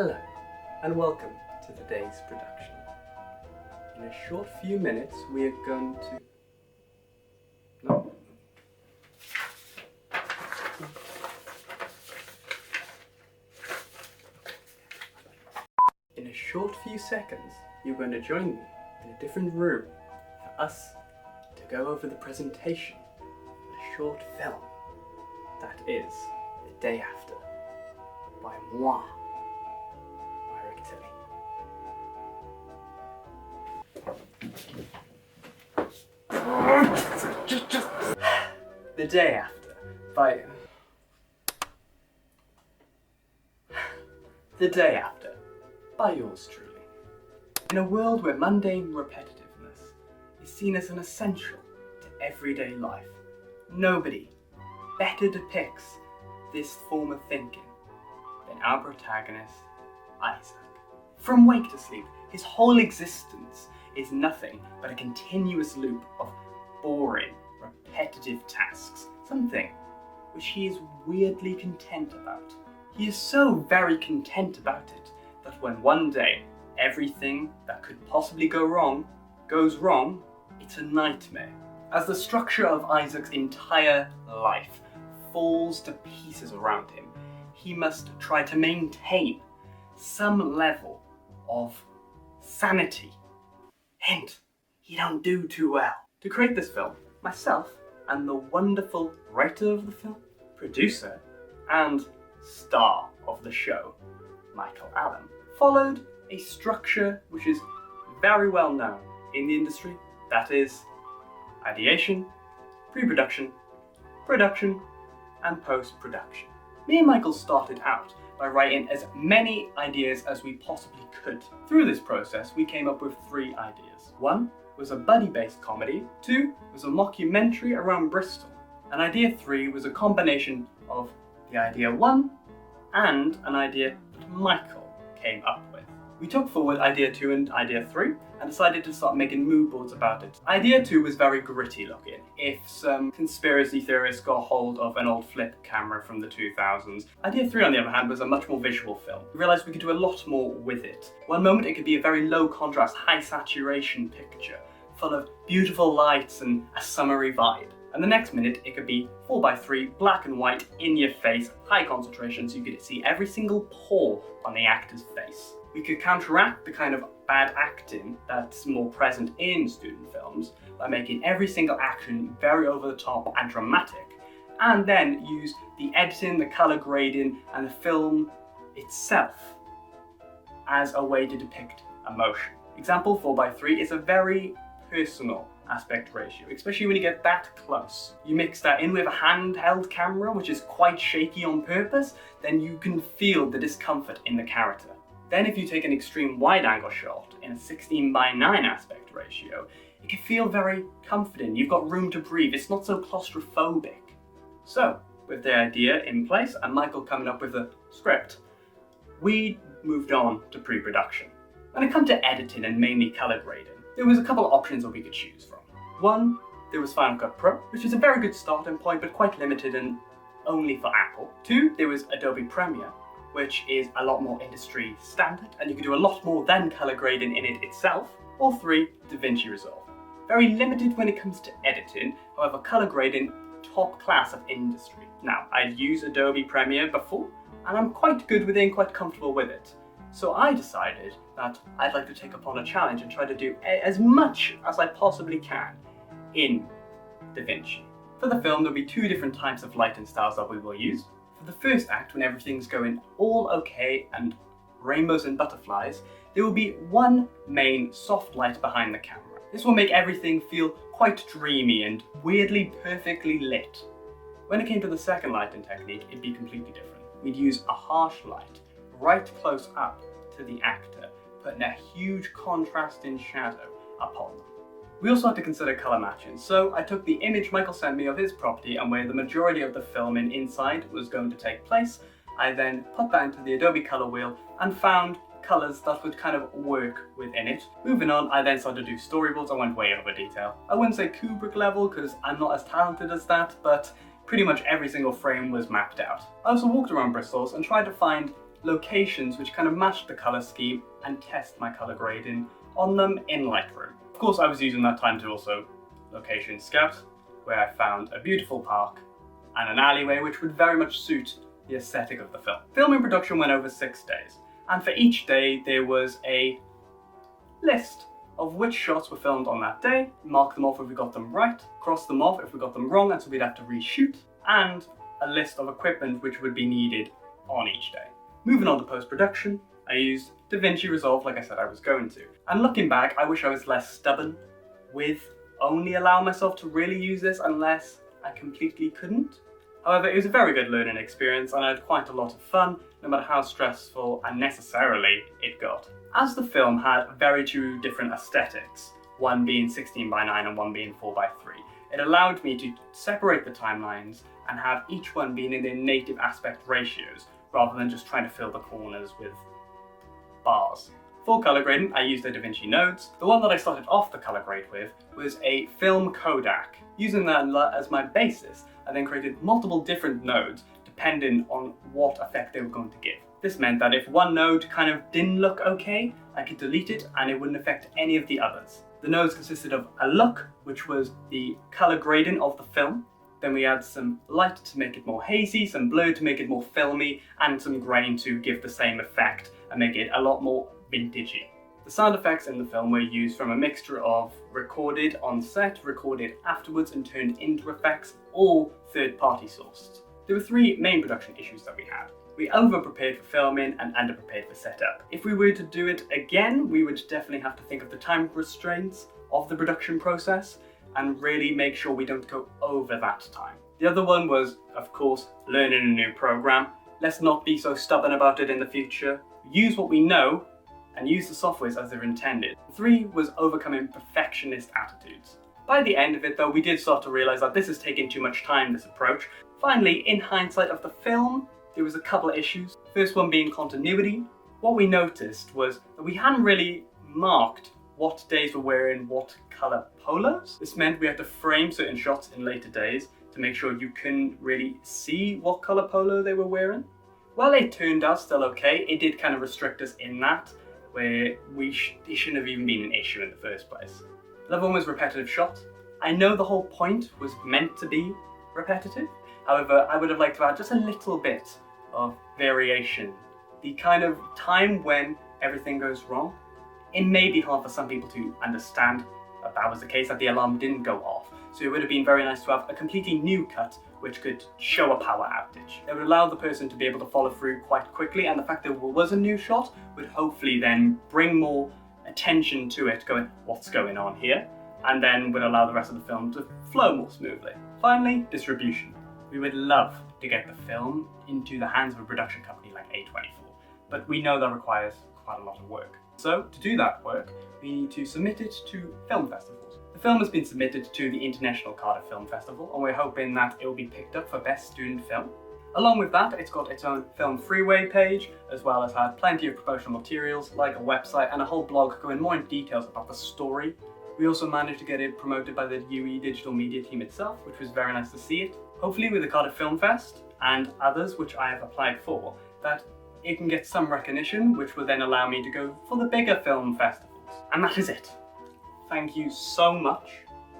Hello, and welcome to today's production. In a short few minutes, we are going to... No. In a short few seconds, you're going to join me in a different room for us to go over the presentation of a short film that is The Day After by moi, Meyrick Tilley. The Day After by... The Day After by yours truly. In a world where mundane repetitiveness is seen as an essential to everyday life, nobody better depicts this form of thinking than our protagonist, Isaac. From wake to sleep, his whole existence is nothing but a continuous loop of boring, repetitive tasks, something which he is weirdly content about. He is so very content about it that when one day everything that could possibly go wrong goes wrong, it's a nightmare. As the structure of Isaac's entire life falls to pieces around him, he must try to maintain some level of sanity. Hint, he don't do too well. To create this film, myself and the wonderful writer of the film, producer, and star of the show, Allam, followed a structure which is very well known in the industry, that is ideation, pre-production, production, and post-production. Me and Michael started out by writing as many ideas as we possibly could. Through this process, we came up with 3 ideas. 1 was a buddy-based comedy, 2 was a mockumentary around Bristol, and idea 3 was a combination of the idea 1 and an idea that Michael came up with. We took forward idea 2 and idea 3 and decided to start making mood boards about it. Idea 2 was very gritty looking. If some conspiracy theorists got hold of an old flip camera from the 2000s. Idea 3 on the other hand was a much more visual film. We realised we could do a lot more with it. One moment it could be a very low contrast, high saturation picture, full of beautiful lights and a summery vibe. And the next minute it could be 4:3, black and white, in your face, high concentration so you could see every single pore on the actor's face. We could counteract the kind of bad acting that's more present in student films by making every single action very over the top and dramatic, and then use the editing, the colour grading, and the film itself as a way to depict emotion. Example 4:3 is a very personal aspect ratio, especially when you get that close. You mix that in with a handheld camera, which is quite shaky on purpose, then you can feel the discomfort in the character. Then if you take an extreme wide-angle shot in a 16:9 aspect ratio, it can feel very comforting. You've got room to breathe. It's not so claustrophobic. So, with the idea in place and Michael coming up with a script, we moved on to pre-production. When it comes to editing and mainly colour grading, there was a couple of options that we could choose from. 1, there was Final Cut Pro, which is a very good starting point but quite limited and only for Apple. 2, there was Adobe Premiere, which is a lot more industry standard and you can do a lot more than colour grading in it itself. Or 3, DaVinci Resolve. Very limited when it comes to editing, however colour grading, top class of industry. Now, I'd used Adobe Premiere before and I'm quite good with it and quite comfortable with it. So I decided that I'd like to take upon a challenge and try to do as much as I possibly can in DaVinci. For the film, there'll be 2 different types of lighting styles that we will use. For the first act, when everything's going all okay and rainbows and butterflies, there will be 1 main soft light behind the camera. This will make everything feel quite dreamy and weirdly perfectly lit. When it came to the second lighting technique, it'd be completely different. We'd use a harsh light right close up to the actor, putting a huge contrasting shadow upon them. We also had to consider colour matching, so I took the image Michael sent me of his property and where the majority of the filming inside was going to take place. I then put that into the Adobe Colour Wheel and found colours that would kind of work within it. Moving on, I then started to do storyboards. I went way over detail. I wouldn't say Kubrick level because I'm not as talented as that, but pretty much every single frame was mapped out. I also walked around Bristol's and tried to find locations which kind of matched the colour scheme and test my colour grading on them in Lightroom. Of course, I was using that time to also location scout, where I found a beautiful park and an alleyway which would very much suit the aesthetic of the film. Filming production went over 6 days, and for each day there was a list of which shots were filmed on that day, mark them off if we got them right, cross them off if we got them wrong and so we'd have to reshoot, and a list of equipment which would be needed on each day. Moving on to post-production, I used DaVinci Resolve like I said I was going to. And looking back, I wish I was less stubborn with only allowing myself to really use this unless I completely couldn't. However, it was a very good learning experience and I had quite a lot of fun, no matter how stressful and necessarily it got. As the film had very two different aesthetics, one being 16:9 and one being 4:3, it allowed me to separate the timelines and have each one being in their native aspect ratios, rather than just trying to fill the corners with bars. For colour grading, I used the DaVinci nodes. The one that I started off the colour grade with was a film Kodak. Using that as my basis, I then created multiple different nodes depending on what effect they were going to give. This meant that if one node kind of didn't look okay, I could delete it and it wouldn't affect any of the others. The nodes consisted of a look, which was the colour grading of the film. Then we had some light to make it more hazy, some blur to make it more filmy, and some grain to give the same effect and make it a lot more vintagey. The sound effects in the film were used from a mixture of recorded on set, recorded afterwards and turned into effects, all third-party sourced. There were 3 main production issues that we had. We over-prepared for filming and under-prepared for setup. If we were to do it again, we would definitely have to think of the time restraints of the production process and really make sure we don't go over that time. The other one was, of course, learning a new program. Let's not be so stubborn about it in the future. Use what we know and use the softwares as they're intended. 3 was overcoming perfectionist attitudes. By the end of it though, we did start to realise that this is taking too much time, this approach. Finally, in hindsight of the film, there was a couple of issues. First one being continuity. What we noticed was that we hadn't really marked what days were wearing what colour polos. This meant we had to frame certain shots in later days to make sure you couldn't really see what colour polo they were wearing. While it turned out still okay, it did kind of restrict us in that, where it shouldn't have even been an issue in the first place. Another one was repetitive shots. I know the whole point was meant to be repetitive. However, I would have liked to add just a little bit of variation. The kind of time when everything goes wrong. It may be hard for some people to understand that was the case, that the alarm didn't go off. So it would have been very nice to have a completely new cut which could show a power outage. It would allow the person to be able to follow through quite quickly, and the fact that there was a new shot would hopefully then bring more attention to it, going, what's going on here? And then would allow the rest of the film to flow more smoothly. Finally, distribution. We would love to get the film into the hands of a production company like A24, but we know that requires quite a lot of work. So to do that work, we need to submit it to film festivals. The film has been submitted to the International Cardiff Film Festival, and we're hoping that it will be picked up for Best Student Film. Along with that, it's got its own Film Freeway page, as well as had plenty of promotional materials like a website and a whole blog going more in details about the story. We also managed to get it promoted by the UE digital media team itself, which was very nice to see it. Hopefully with the Cardiff Film Fest and others which I have applied for, that it can get some recognition, which will then allow me to go for the bigger film festivals. And that is it. Thank you so much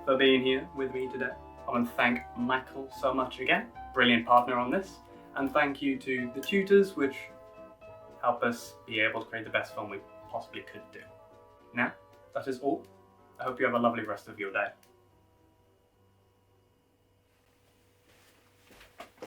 for being here with me today. I want to thank Michael so much again, brilliant partner on this, and thank you to the tutors which help us be able to create the best film we possibly could do. Now, that is all. I hope you have a lovely rest of your day.